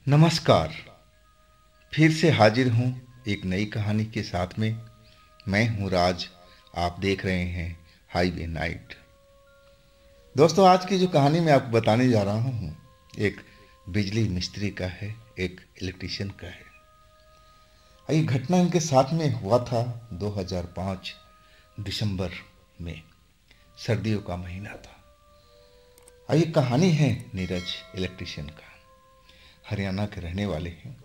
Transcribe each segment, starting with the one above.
नमस्कार। फिर से हाजिर हूँ एक नई कहानी के साथ में। मैं हूँ राज। आप देख रहे हैं हाईवे नाइट। दोस्तों, आज की जो कहानी मैं आपको बताने जा रहा हूँ एक बिजली मिस्त्री का है, एक इलेक्ट्रिशियन का है। ये घटना इनके साथ में हुआ था 2005 दिसंबर में। सर्दियों का महीना था। ये कहानी है नीरज इलेक्ट्रिशियन का। हरियाणा के रहने वाले हैं।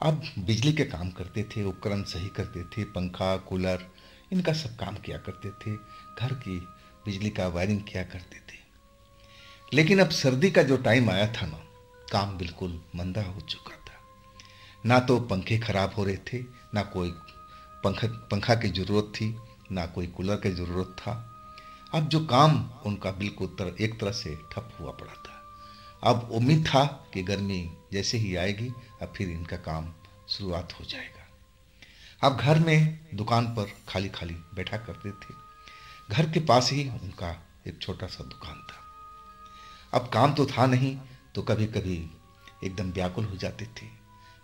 अब बिजली के काम करते थे, उपकरण सही करते थे, पंखा कूलर इनका सब काम किया करते थे, घर की बिजली का वायरिंग किया करते थे। लेकिन अब सर्दी का जो टाइम आया था ना, काम बिल्कुल मंदा हो चुका था। ना तो पंखे खराब हो रहे थे, ना कोई पंखा की ज़रूरत थी, ना कोई कूलर की ज़रूरत था। अब जो काम उनका बिल्कुल एक तरह से ठप हुआ पड़ा था। अब उम्मीद था कि गर्मी जैसे ही आएगी अब फिर इनका काम शुरुआत हो जाएगा। अब घर में दुकान पर खाली खाली बैठा करते थे। घर के पास ही उनका एक छोटा सा दुकान था। अब काम तो था नहीं, तो कभी कभी एकदम व्याकुल हो जाते थे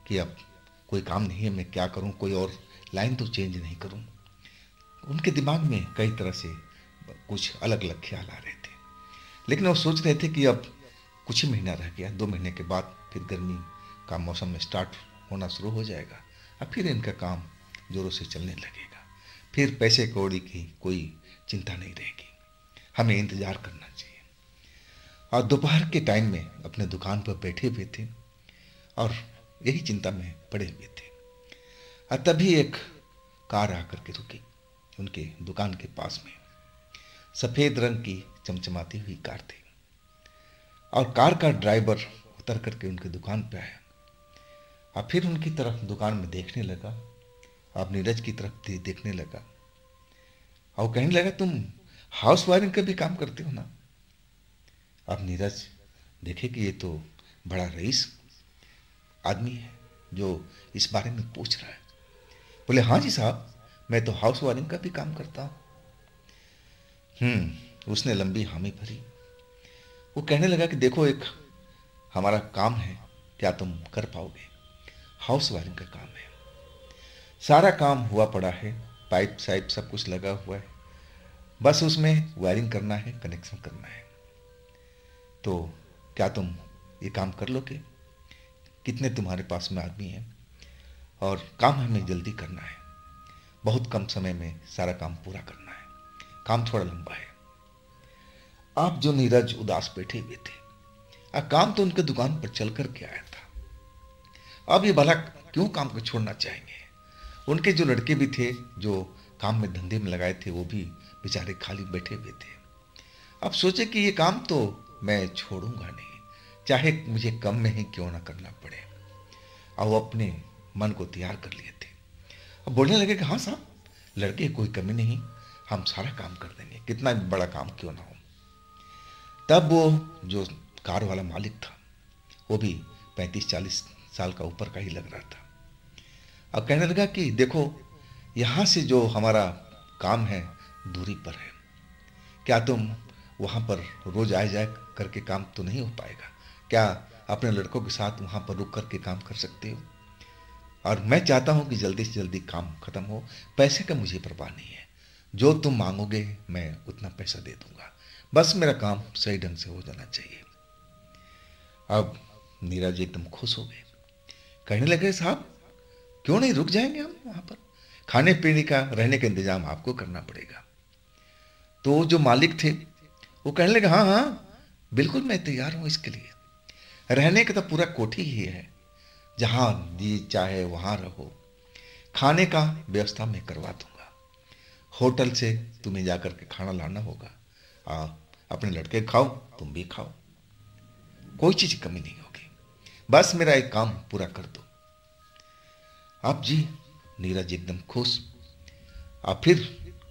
कि अब कोई काम नहीं है, मैं क्या करूं, कोई और लाइन तो चेंज नहीं करूं। उनके दिमाग में कई तरह से कुछ अलग अलग ख्याल आ रहे थे। लेकिन वो सोच रहे थे कि अब कुछ ही महीना रह गया, 2 महीने के बाद फिर गर्मी का मौसम में स्टार्ट होना शुरू हो जाएगा। अब फिर इनका काम ज़ोरों से चलने लगेगा। फिर पैसे कौड़ी की कोई चिंता नहीं रहेगी, हमें इंतज़ार करना चाहिए। और दोपहर के टाइम में अपने दुकान पर बैठे हुए थे और यही चिंता में पड़े हुए थे। और तभी एक कार आकर के रुकी उनके दुकान के पास में। सफ़ेद रंग की चमचमाती हुई कार थी और कार का ड्राइवर उतर करके उनकी दुकान पे आया। अब फिर उनकी तरफ दुकान में देखने लगा। अब नीरज की तरफ देखने लगा और कहने लगा, तुम हाउस वायरिंग का भी काम करते हो ना? अब नीरज देखे कि ये तो बड़ा रईस आदमी है जो इस बारे में पूछ रहा है। बोले, हाँ जी साहब, मैं तो हाउस वायरिंग का भी काम करता हूँ। उसने लंबी हामी भरी। वो कहने लगा कि देखो, एक हमारा काम है, क्या तुम कर पाओगे? हाउस वायरिंग का काम है, सारा काम हुआ पड़ा है, पाइप साइप सब कुछ लगा हुआ है, बस उसमें वायरिंग करना है, कनेक्शन करना है। तो क्या तुम ये काम कर लोगे? कितने तुम्हारे पास में आदमी हैं? और काम हमें जल्दी करना है, बहुत कम समय में सारा काम पूरा करना है, काम थोड़ा लंबा है। आप जो नीरज उदास बैठे हुए थे, काम तो उनके दुकान पर चल कर के आया था। अब ये भला क्यों काम को छोड़ना चाहेंगे? उनके जो लड़के भी थे जो काम में धंधे में लगाए थे, वो भी बेचारे खाली बैठे हुए थे। अब सोचे कि ये काम तो मैं छोड़ूंगा नहीं, चाहे मुझे कम में ही क्यों ना करना पड़े। और वो अपने मन को तैयार कर लिए थे। अब बोलने लगे कि हाँ साहब, लड़के कोई कमी नहीं, हम सारा काम कर देंगे, कितना भी बड़ा काम क्यों ना हो। तब वो जो कार वाला मालिक था, वो भी 35-40 साल का ऊपर का ही लग रहा था। अब कहने लगा कि देखो, यहाँ से जो हमारा काम है दूरी पर है, क्या तुम वहाँ पर रोज आए जाए करके काम तो नहीं हो पाएगा? क्या अपने लड़कों के साथ वहाँ पर रुक करके काम कर सकते हो? और मैं चाहता हूँ कि जल्दी से जल्दी काम खत्म हो। पैसे का मुझे परवाह नहीं है, जो तुम मांगोगे मैं उतना पैसा दे दूंगा, बस मेरा काम सही ढंग से हो जाना चाहिए। अब नीरज एकदम खुश हो गए। कहने लगे, साहब क्यों नहीं, रुक जाएंगे हम वहाँ पर, खाने पीने का रहने का इंतजाम आपको करना पड़ेगा। तो जो मालिक थे वो कहने लगे, हाँ हाँ बिल्कुल, मैं तैयार हूँ इसके लिए। रहने का तो पूरा कोठी ही है, जहाँ जी चाहे वहाँ रहो। खाने का व्यवस्था मैं करवा दूंगा, होटल से तुम्हें जाकर के खाना लाना होगा। अपने लड़के खाओ, तुम भी खाओ, कोई चीज़ की कमी नहीं होगी, बस मेरा एक काम पूरा कर दो। आप जी, नीरज एकदम खुश। आप फिर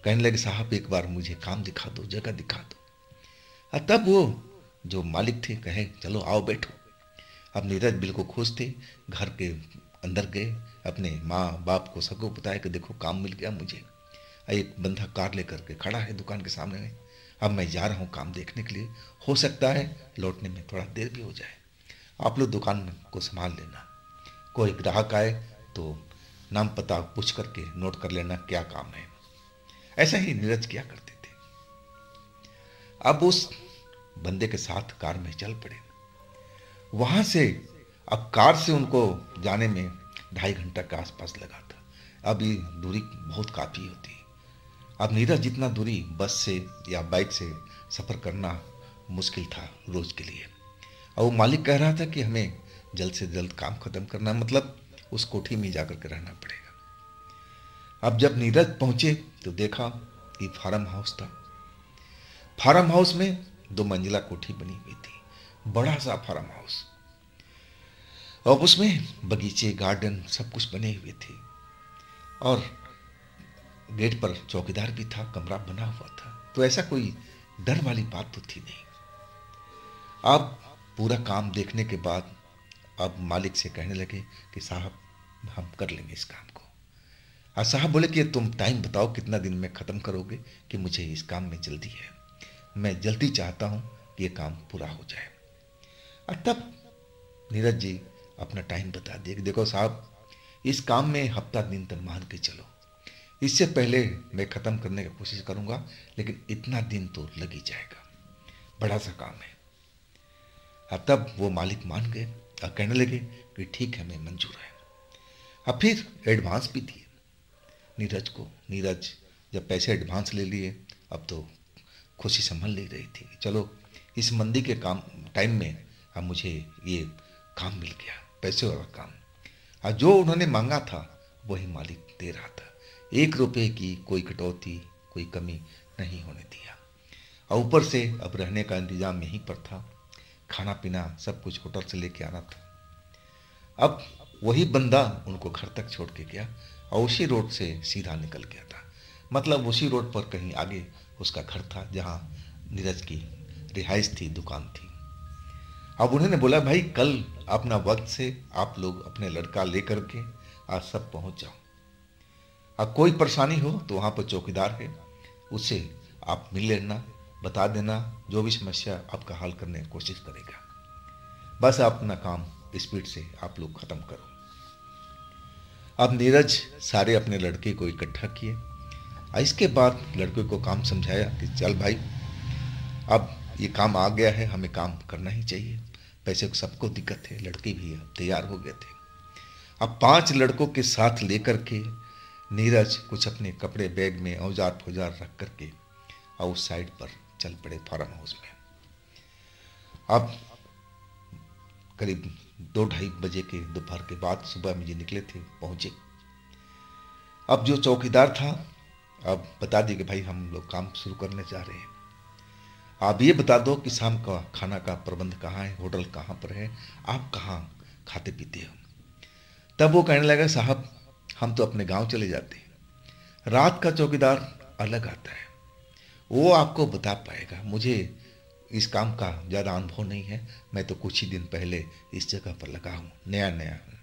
कहने लगे, साहब एक बार मुझे काम दिखा दो, जगह दिखा दो। तब वो जो मालिक थे कहे, चलो आओ बैठो। अब नीरज बिल्कुल खुश थे। घर के अंदर गए, अपने माँ बाप को सबको बताया कि देखो काम मिल गया मुझे। एक बंदा कार लेकर के खड़ा है दुकान के सामने में। अब मैं जा रहा हूँ काम देखने के लिए, हो सकता है लौटने में थोड़ा देर भी हो जाए। आप लोग दुकान को संभाल लेना, कोई ग्राहक आए तो नाम पता पूछ करके नोट कर लेना क्या काम है। ऐसा ही नीरज किया करते थे। अब उस बंदे के साथ कार में चल पड़े। वहां से अब कार से उनको जाने में 2.5 घंटा के आसपास लगा था। अब ये दूरी बहुत काफ़ी होती है। अब नीरज जितना दूरी बस से या बाइक से सफ़र करना मुश्किल था रोज़ के लिए। और वो मालिक कह रहा था कि हमें जल्द से जल्द काम ख़त्म करना, मतलब उस कोठी में जाकर के रहना पड़ेगा। अब जब नीरज पहुंचे तो देखा कि फार्म हाउस था। फार्म हाउस में 2 मंजिला कोठी बनी हुई थी, बड़ा सा फार्म हाउस, और उसमें बगीचे गार्डन सब कुछ बने हुए थे। और गेट पर चौकीदार भी था, कमरा बना हुआ था। तो ऐसा कोई डर वाली बात तो थी नहीं। अब पूरा काम देखने के बाद अब मालिक से कहने लगे कि साहब हम कर लेंगे इस काम को। और साहब बोले कि तुम टाइम बताओ कितना दिन में ख़त्म करोगे, कि मुझे इस काम में जल्दी है, मैं जल्दी चाहता हूँ कि ये काम पूरा हो जाए। और तब नीरज जी अपना टाइम बता दिए कि देखो साहब, इस काम में हफ्ता दिन तक मान के चलो, इससे पहले मैं ख़त्म करने की कोशिश करूँगा, लेकिन इतना दिन तो लग ही जाएगा, बड़ा सा काम है। और तब वो मालिक मान गए और कहने लगे कि ठीक है, मैं मंजूर है। अब फिर एडवांस भी दिए नीरज को। नीरज जब पैसे एडवांस ले लिए, अब तो खुशी संभल नहीं रही थी। चलो इस मंदी के काम टाइम में अब मुझे ये काम मिल गया, पैसे वाला काम। और जो उन्होंने मांगा था वही मालिक दे रहा था। 1 रुपये की कोई कटौती, कोई कमी नहीं होने दिया। और ऊपर से अब रहने का इंतजाम यहीं पर था, खाना पीना सब कुछ होटल से लेके आना था। अब वही बंदा उनको घर तक छोड़ के गया और उसी रोड से सीधा निकल गया था। मतलब उसी रोड पर कहीं आगे उसका घर था जहाँ नीरज की रिहाइश थी, दुकान थी। अब उन्होंने बोला भाई कल अपना वक्त से आप लोग अपने लड़का लेकर के आज सब पहुँच जाओ। अब कोई परेशानी हो तो वहाँ पर चौकीदार है, उससे आप मिल लेना, बता देना, जो भी समस्या आपका हल करने की कोशिश करेगा। बस अपना काम स्पीड से आप लोग ख़त्म करो। अब नीरज सारे अपने लड़के को इकट्ठा किए। इसके बाद लड़के को काम समझाया कि चल भाई, अब ये काम आ गया है, हमें काम करना ही चाहिए, पैसे को सबको दिक्कत है। लड़के भी तैयार हो गए थे। अब 5 लड़कों के साथ लेकर के नीरज कुछ अपने कपड़े बैग में औजार फौजार रख करके और उस साइड पर चल पड़े फार्म हाउस में। अब करीब 2-2:30 बजे के दोपहर के बाद सुबह में जो निकले थे पहुंचे। अब जो चौकीदार था अब बता दिए कि भाई हम लोग काम शुरू करने जा रहे हैं, आप ये बता दो कि शाम का खाना का प्रबंध कहाँ है, होटल कहाँ पर है, आप कहाँ खाते पीते हो। तब वो कहने लगा साहब हम तो अपने गांव चले जाते हैं। रात का चौकीदार अलग आता है, वो आपको बता पाएगा, मुझे इस काम का ज़्यादा अनुभव नहीं है, मैं तो कुछ ही दिन पहले इस जगह पर लगा हूँ, नया नया हूँ।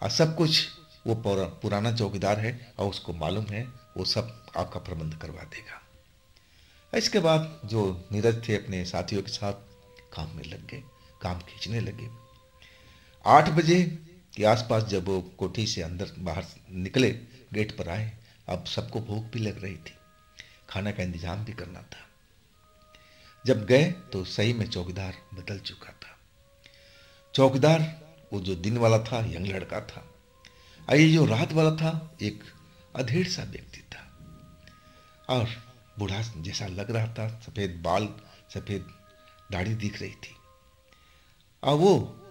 और सब कुछ वो पुराना चौकीदार है और उसको मालूम है, वो सब आपका प्रबंध करवा देगा। इसके बाद जो नीरज थे अपने साथियों के साथ काम में लग गए, काम खींचने लगे। 8 बजे के आसपास जब वो कोठी से अंदर बाहर निकले, गेट पर आए, अब सबको भूख भी लग रही थी, खाना का इंतजाम भी करना था। जब गए तो सही में चौकीदार बदल चुका था। चौकीदार वो जो दिन वाला था यंग लड़का था, और ये जो रात वाला था एक अधेड़ सा व्यक्ति था और बूढ़ा जैसा लग रहा था। सफ़ेद बाल, सफ़ेद दाढ़ी दिख रही थी। और वो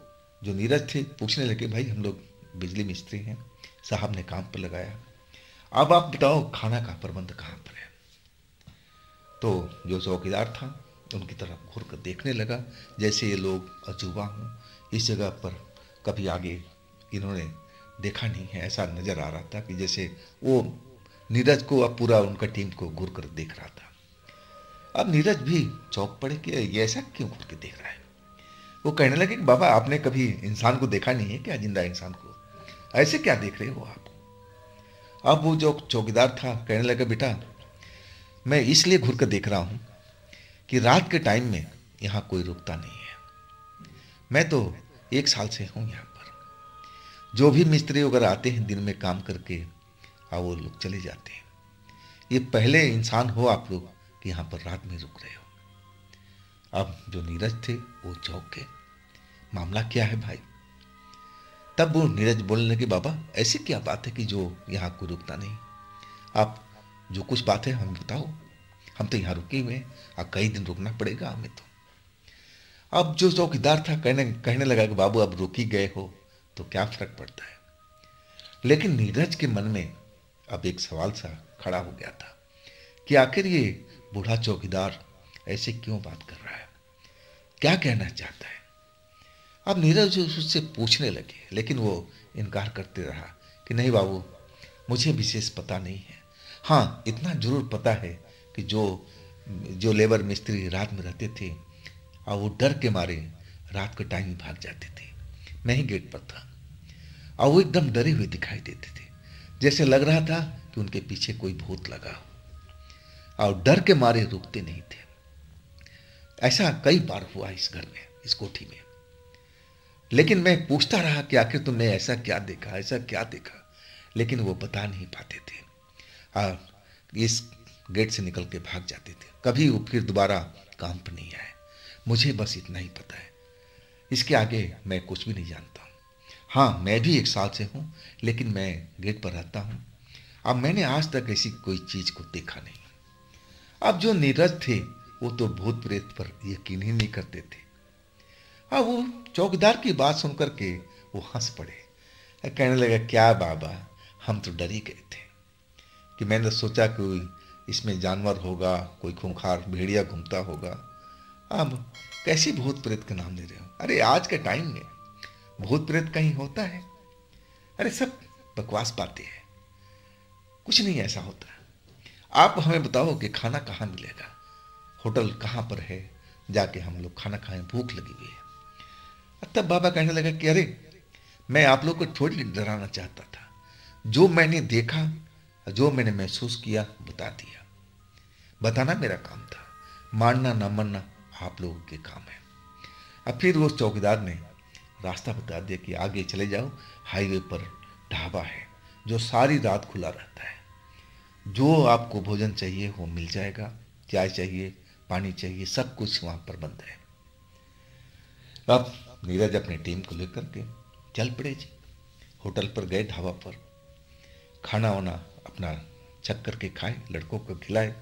जो नीरज थे पूछने लगे भाई हम लोग बिजली मिस्त्री हैं, साहब ने काम पर लगाया, अब आप बताओ खाना का प्रबंध कहाँ पर है। तो जो चौकीदार था उनकी तरफ घूर कर देखने लगा, जैसे ये लोग अजूबा हों, इस जगह पर कभी आगे इन्होंने देखा नहीं है, ऐसा नज़र आ रहा था कि जैसे वो नीरज को अब पूरा उनका टीम को घूर कर देख रहा था। अब नीरज भी चौंक पड़े कि ये ऐसा क्यों घूर के देख रहा है। वो कहने लगे कि बाबा आपने कभी इंसान को देखा नहीं है क्या, जिंदा इंसान को, ऐसे क्या देख रहे हो आप। अब वो जो चौकीदार था कहने लगा बेटा मैं इसलिए घूर कर देख रहा हूँ कि रात के टाइम में यहाँ कोई रुकता नहीं है, मैं तो 1 साल से हूँ यहाँ पर। जो भी मिस्त्री वगैरह आते हैं दिन में काम करके और वो लोग चले जाते हैं। ये पहले इंसान हो आप लोग कि यहाँ पर रात में रुक रहे हो। अब जो नीरज थे वो चौंक गए, मामला क्या है भाई? तब वो नीरज बोलने लगे, बाबा ऐसी क्या बात है कि जो यहाँ कोई रुकता नहीं? आप जो कुछ बात है हमें बताओ, हम तो यहाँ रुके हुए हैं और कई दिन रुकना पड़ेगा हमें तो। अब जो चौकीदार था कहने लगा कि बाबू अब रुक ही गए हो तो क्या फर्क पड़ता है। लेकिन नीरज के मन में अब एक सवाल सा खड़ा हो गया था कि आखिर ये बूढ़ा चौकीदार ऐसे क्यों बात कर रहा है, क्या कहना चाहता है। अब नीरज उससे पूछने लगे, लेकिन वो इनकार करते रहा कि नहीं बाबू, मुझे विशेष पता नहीं है। हाँ, इतना जरूर पता है कि जो जो लेबर मिस्त्री रात में रहते थे और वो डर के मारे रात के टाइम ही भाग जाते थे। मैं ही गेट पर था और वो एकदम डरे हुए दिखाई देते थे, जैसे लग रहा था कि उनके पीछे कोई भूत लगा हो, और डर के मारे रुकते नहीं थे। ऐसा कई बार हुआ इस घर में, इस कोठी में। लेकिन मैं पूछता रहा कि आखिर तुमने ऐसा क्या देखा, ऐसा क्या देखा, लेकिन वो बता नहीं पाते थे और इस गेट से निकल के भाग जाते थे। कभी वो फिर दोबारा काम पर नहीं आए। मुझे बस इतना ही पता है, इसके आगे मैं कुछ भी नहीं जानता। हाँ, मैं भी 1 साल से हूँ, लेकिन मैं गेट पर रहता हूँ। अब मैंने आज तक ऐसी कोई चीज को देखा नहीं। अब जो नीरज थे वो तो भूत प्रेत पर यकीन ही नहीं करते थे। अब वो चौकीदार की बात सुनकर के वो हंस पड़े। कहने लगा, क्या बाबा, हम तो डर ही गए थे कि मैंने सोचा कोई इसमें जानवर होगा, कोई खूंखार भेड़िया घूमता होगा। अब कैसे भूत प्रेत का नाम ले रहे हो? अरे आज के टाइम में भूत प्रेत कहीं होता है? अरे सब बकवास बातें हैं, कुछ नहीं ऐसा होता। आप हमें बताओ कि खाना कहाँ मिलेगा, होटल कहाँ पर है, जाके हम लोग खाना खाएं, भूख लगी हुई है। तब बाबा कहने लगा कि अरे मैं आप लोग को थोड़ी डराना चाहता था, जो मैंने देखा, जो मैंने महसूस किया बता दिया। बताना मेरा काम था, मानना ना मानना आप लोगों के काम है। अब फिर वो चौकीदार ने रास्ता बता दिया कि आगे चले जाओ, हाईवे पर ढाबा है जो सारी रात खुला रहता है। जो आपको भोजन चाहिए वो मिल जाएगा, चाय चाहिए, पानी चाहिए, सब कुछ वहाँ पर बंद है। अब नीरज अपनी टीम को लेकर के चल पड़े जी। होटल पर गए, ढाबा पर खाना वाना अपना छक करके खाए, लड़कों को खिलाए।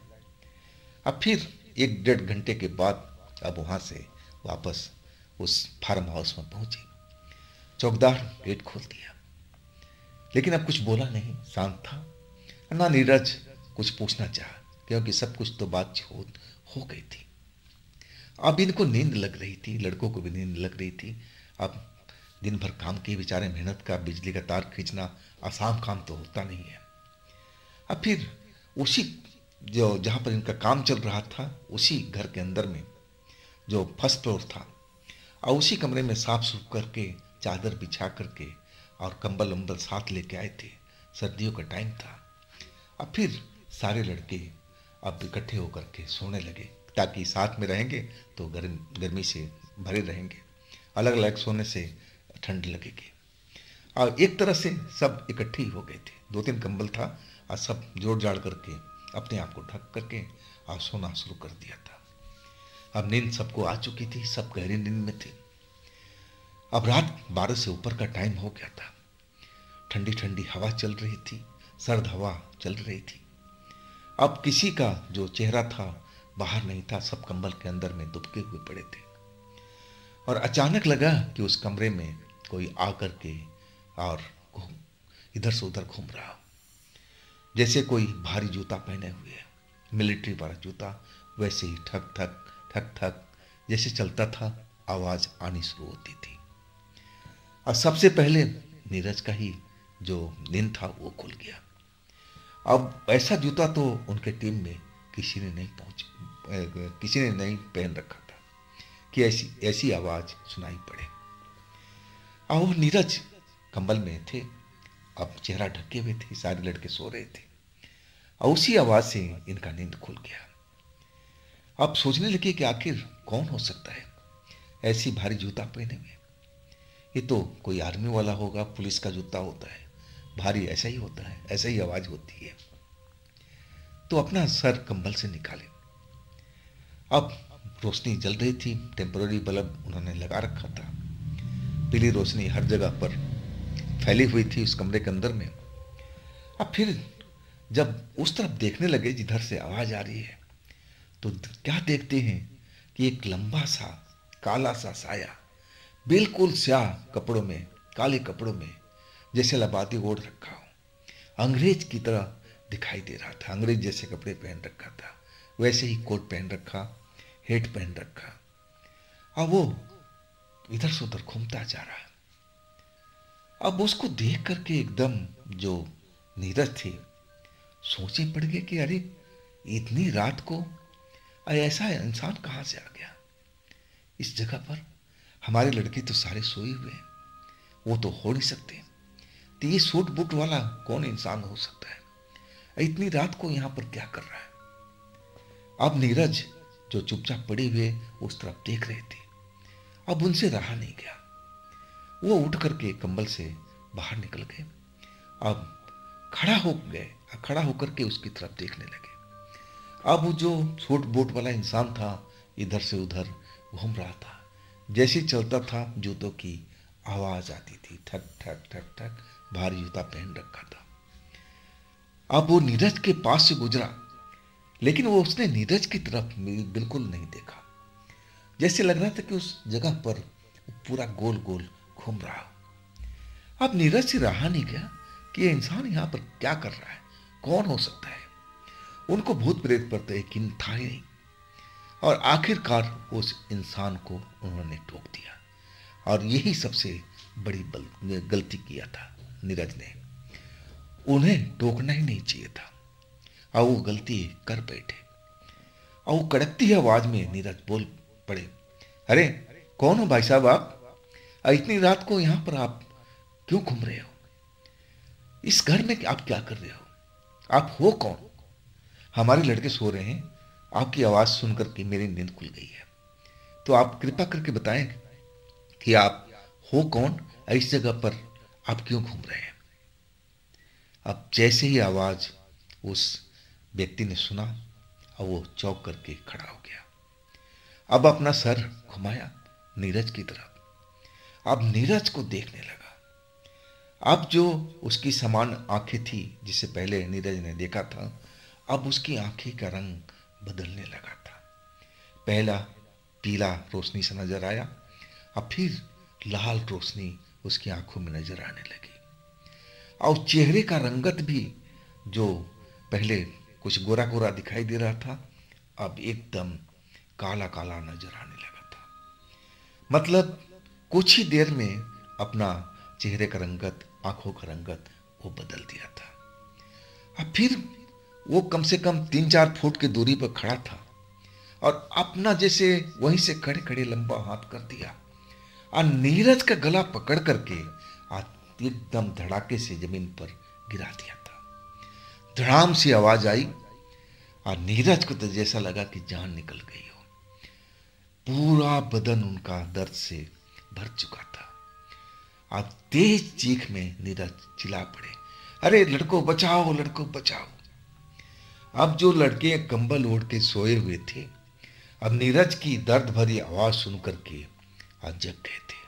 अब फिर 1-1.5 घंटे के बाद अब वहाँ से वापस उस फार्म हाउस में पहुंचे। चौकीदार गेट खोल दिया, लेकिन अब कुछ बोला नहीं, शांत था। ना नीरज कुछ पूछना चाहा, क्योंकि सब कुछ तो बात हो गई थी। अब इनको नींद लग रही थी, लड़कों को भी नींद लग रही थी। अब दिन भर काम की बेचारे मेहनत का, बिजली का तार खींचना आसान काम तो होता नहीं है। अब फिर उसी जो जहाँ पर इनका काम चल रहा था, उसी घर के अंदर में जो फर्स्ट फ्लोर था, और उसी कमरे में साफ सूफ करके चादर बिछा करके और कंबल उम्बल साथ लेके आए थे। सर्दियों का टाइम था। अब फिर सारे लड़के अब इकट्ठे होकर के सोने लगे, ताकि साथ में रहेंगे तो गर्मी से भरे रहेंगे, अलग अलग सोने से ठंड लगेगी। और एक तरह से सब इकट्ठे ही हो गए थे। 2-3 कंबल था और सब जोड़ जाड़ करके अपने आप को ढक करके और सोना शुरू कर दिया था। अब नींद सबको आ चुकी थी, सब गहरी नींद में थे। अब रात 12 से ऊपर का टाइम हो गया था। ठंडी ठंडी हवा चल रही थी, सर्द हवा चल रही थी। अब किसी का जो चेहरा था बाहर नहीं था, सब कंबल के अंदर में दुबके हुए पड़े थे। और अचानक लगा कि उस कमरे में कोई आकर के और इधर से उधर घूम रहा हो, जैसे कोई भारी जूता पहने हुए है, मिलिट्री वाला जूता, वैसे ही ठक ठक ठक ठक जैसे चलता था, आवाज आनी शुरू होती थी। और सबसे पहले नीरज का ही जो नींद था वो खुल गया। अब ऐसा जूता तो उनके टीम में किसी ने नहीं पहन रखा था कि ऐसी आवाज सुनाई पड़े। और नीरज कंबल में थे, अब चेहरा ढके हुए थे, सारे लड़के सो रहे थे, और उसी आवाज से इनका नींद खुल गया। अब सोचने लगे कि आखिर कौन हो सकता है ऐसी भारी जूता पहने हुए। ये तो कोई आर्मी वाला होगा, पुलिस का जूता होता है, भारी ऐसा ही होता है, ऐसा ही आवाज होती है। तो अपना सर कंबल से निकाले। अब रोशनी जल रही थी, टेम्पररी बल्ब उन्होंने लगा रखा था, पीली रोशनी हर जगह पर फैली हुई थी उस कमरे के अंदर में। अब फिर जब उस तरफ देखने लगे जिधर से आवाज आ रही है, तो क्या देखते हैं कि एक लंबा सा काला सा साया बिल्कुल स्याह कपड़ों में, काले कपड़ों में, जैसे लबादी ओढ़ रखा हो, अंग्रेज की तरह दिखाई दे रहा था। अंग्रेज जैसे कपड़े पहन रखा था, वैसे ही कोट पहन रखा, हेट पहन रखा। अब वो इधर से उधर घूमता जा रहा। अब उसको देख करके एकदम जो नीरज थे सोचे पड़ गए कि अरे इतनी रात को ऐसा इंसान कहाँ से आ गया इस जगह पर। हमारे लड़के तो सारे सोए हुए हैं, वो तो हो नहीं सकते। तो ये सूट बूट वाला कौन इंसान हो सकता है, इतनी रात को यहां पर क्या कर रहा है। अब नीरज जो चुपचाप पड़े हुए उस तरफ देख रहे थे, अब उनसे रहा नहीं गया, वो उठ करके कंबल से बाहर निकल गए। अब खड़ा होकर के उसकी तरफ देखने लगे। अब वो जो सूट बूट वाला इंसान था इधर से उधर घूम रहा था, जैसे चलता था जूतों की आवाज आती थी, ठक ठक ठक ठक, भारी जूता पहन रखा था। अब वो नीरज के पास से गुजरा, लेकिन वो उसने नीरज की तरफ बिल्कुल नहीं देखा, जैसे लग रहा था कि उस जगह पर पूरा गोल गोल घूम रहा हो। अब नीरज से रहा नहीं गया कि ये इंसान यहां पर क्या कर रहा है, कौन हो सकता है। उनको भूत प्रेत पर तो यकीन था ही नहीं, और आखिरकार उस इंसान को उन्होंने टोक दिया। और यही सबसे बड़ी गलती किया था नीरज ने, उन्हें टोकना ही नहीं चाहिए था, और वो गलती कर बैठे। और वो कड़कती आवाज में नीरज बोल पड़े, अरे कौन हो भाई साहब आप, इतनी रात को यहां पर आप क्यों घूम रहे हो, इस घर में आप क्या कर रहे हो, आप हो कौन। हमारे लड़के सो रहे हैं, आपकी आवाज सुनकर के मेरी नींद खुल गई है, तो आप कृपा करके बताएं कि आप हो कौन, इस जगह पर आप क्यों घूम रहे हैं। अब जैसे ही आवाज उस व्यक्ति ने सुना, और वो चौंक करके खड़ा हो गया। अब अपना सर घुमाया नीरज की तरफ, अब नीरज को देखने लगा। अब जो उसकी समान आंखें थी जिसे पहले नीरज ने देखा था, अब उसकी आंखें का रंग बदलने लगा था। पहला पीला रोशनी से नजर आया, अब फिर लाल रोशनी उसकी आंखों में नजर आने लगी, और चेहरे का रंगत भी जो पहले कुछ गोरा गोरा दिखाई दे रहा था, अब एकदम काला काला नजर आने लगा था। मतलब कुछ ही देर में अपना चेहरे का रंगत, आंखों का रंगत वो बदल दिया था। अब फिर वो कम से कम 3-4 फुट की दूरी पर खड़ा था, और अपना जैसे वहीं से खड़े खड़े लंबा हाथ कर दिया, और नीरज का गला पकड़ करके एकदम धड़ाके से जमीन पर गिरा दिया था। धड़ाम सी आवाज आई, और नीरज को तो जैसा लगा कि जान निकल गई हो। पूरा बदन उनका दर्द से भर चुका था। अब तेज चीख में नीरज चिल्ला पड़े, अरे लड़को बचाओ, लड़को बचाओ। अब जो लड़के कंबल ओढ़ के सोए हुए थे, अब नीरज की दर्द भरी आवाज सुनकर के आज जग गए थे,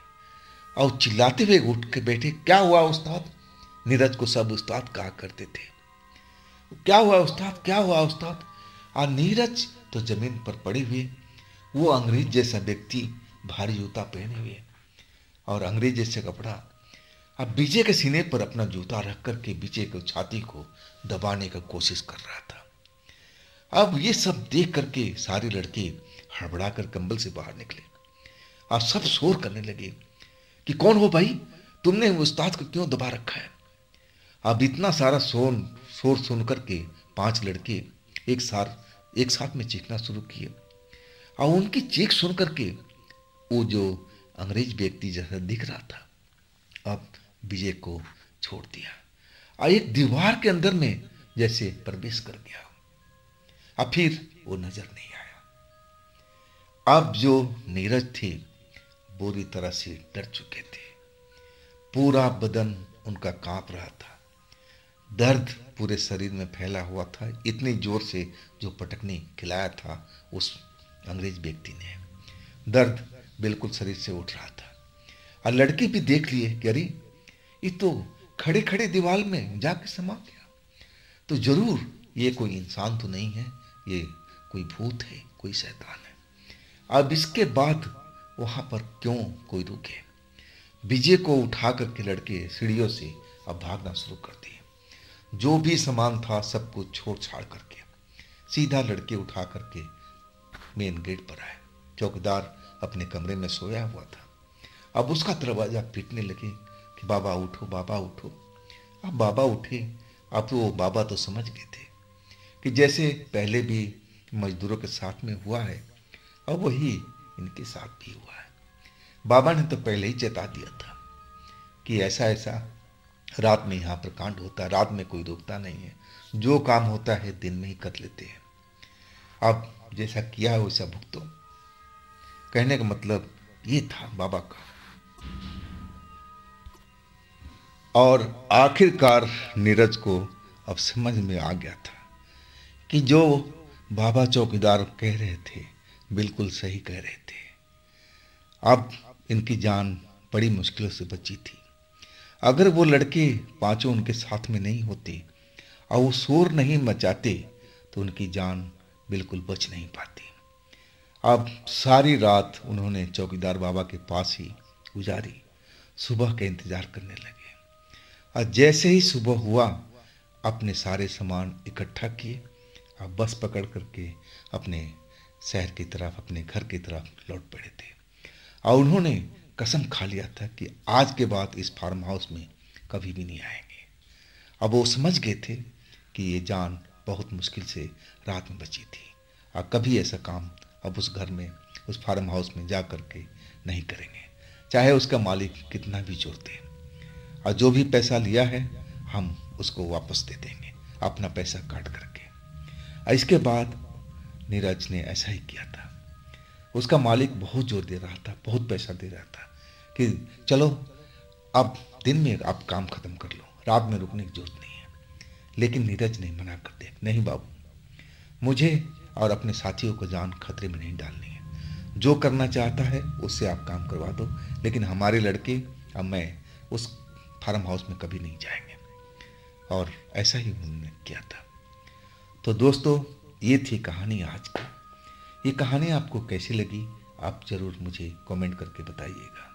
और चिल्लाते हुए उठ के बैठे, क्या हुआ उस्ताद। नीरज को सब उस्ताद कहा करते थे। क्या हुआ उस्ताद, क्या हुआ उस्ताद। और नीरज तो जमीन पर पड़े हुए, वो अंग्रेज जैसा व्यक्ति भारी जूता पहने हुए और अंग्रेज जैसे कपड़ा, अब विजय के सीने पर अपना जूता रख करके विजय को छाती को दबाने का कोशिश कर रहा था। अब ये सब देख करके सारे लड़के हड़बड़ा कर कंबल से बाहर निकले, और सब शोर करने लगे कि कौन हो भाई, तुमने उस्ताद को क्यों दबा रखा है। अब इतना सारा शोर सुन करके 5 लड़के एक साथ में चीखना शुरू किए, और उनकी चीख सुन करके वो जो अंग्रेज व्यक्ति जैसा दिख रहा था, अब विजय को छोड़ दिया, और एक दीवार के अंदर में जैसे प्रवेश कर गया। अब फिर वो नजर नहीं आया। अब जो नीरज थे बुरी तरह से डर चुके थे। पूरा बदन उनका कांप रहा था। दर्द पूरे शरीर में फैला हुआ था, इतनी जोर से जो पटकनी खिलाया था उस अंग्रेज व्यक्ति ने। दर्द बिल्कुल शरीर से उठ रहा था। और लड़की भी देख लिए कि अरे ये तो खड़े खड़े दीवार में जाके समा गया, तो जरूर ये कोई इंसान तो नहीं है, ये कोई भूत है, कोई शैतान है। अब इसके बाद वहां पर क्यों कोई रुके। विजय को उठा करके लड़के सीढ़ियों से अब भागना शुरू कर दिए। जो भी सामान था सब कुछ छोड़ छाड़ करके सीधा लड़के उठा करके मेन गेट पर आए। चौकीदार अपने कमरे में सोया हुआ था। अब उसका दरवाजा पीटने लगे कि बाबा उठो, बाबा उठो। अब बाबा उठे। अब तो बाबा तो समझ गए थे कि जैसे पहले भी मजदूरों के साथ में हुआ है, अब वही इनके साथ भी हुआ है। बाबा ने तो पहले ही चेता दिया था कि ऐसा ऐसा रात में यहाँ पर कांड होता है, रात में कोई रुकता नहीं है, जो काम होता है दिन में ही कर लेते हैं। अब जैसा किया है वैसा भुगतो। कहने का मतलब ये था बाबा का। और आखिरकार नीरज को अब समझ में आ गया था कि जो बाबा चौकीदार कह रहे थे बिल्कुल सही कह रहे थे। अब इनकी जान बड़ी मुश्किलों से बची थी। अगर वो लड़के पांचों उनके साथ में नहीं होते और वो शोर नहीं मचाते तो उनकी जान बिल्कुल बच नहीं पाती। अब सारी रात उन्होंने चौकीदार बाबा के पास ही गुजारी, सुबह का इंतजार करने लगे। और जैसे ही सुबह हुआ अपने सारे सामान इकट्ठा किए, अब बस पकड़ करके अपने शहर की तरफ, अपने घर की तरफ लौट पड़े थे। और उन्होंने कसम खा लिया था कि आज के बाद इस फार्म हाउस में कभी भी नहीं आएंगे। अब वो समझ गए थे कि ये जान बहुत मुश्किल से रात में बची थी और कभी ऐसा काम अब उस घर में, उस फार्म हाउस में जा कर के नहीं करेंगे, चाहे उसका मालिक कितना भी जोर दे। और जो भी पैसा लिया है हम उसको वापस दे देंगे, अपना पैसा काट करके। और इसके बाद नीरज ने ऐसा ही किया था। उसका मालिक बहुत जोर दे रहा था, बहुत पैसा दे रहा था कि चलो अब दिन में आप काम खत्म कर लो, रात में रुकने की जरूरत नहीं है। लेकिन नीरज ने मना कर दिया, नहीं बाबू, मुझे और अपने साथियों को जान खतरे में नहीं डालनी है। जो करना चाहता है उससे आप काम करवा दो, लेकिन हमारे लड़के और मैं उस फार्म हाउस में कभी नहीं जाएंगे। और ऐसा ही उन्होंने किया था। तो दोस्तों, ये थी कहानी आज की। ये कहानी आपको कैसी लगी आप ज़रूर मुझे कमेंट करके बताइएगा।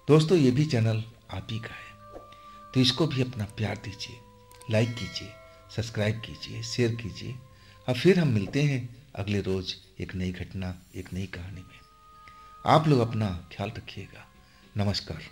दोस्तों, ये भी चैनल आप ही का है, तो इसको भी अपना प्यार दीजिए, लाइक कीजिए, सब्सक्राइब कीजिए, शेयर कीजिए। और फिर हम मिलते हैं अगले रोज़ एक नई घटना, एक नई कहानी में। आप लोग अपना ख्याल रखिएगा। नमस्कार।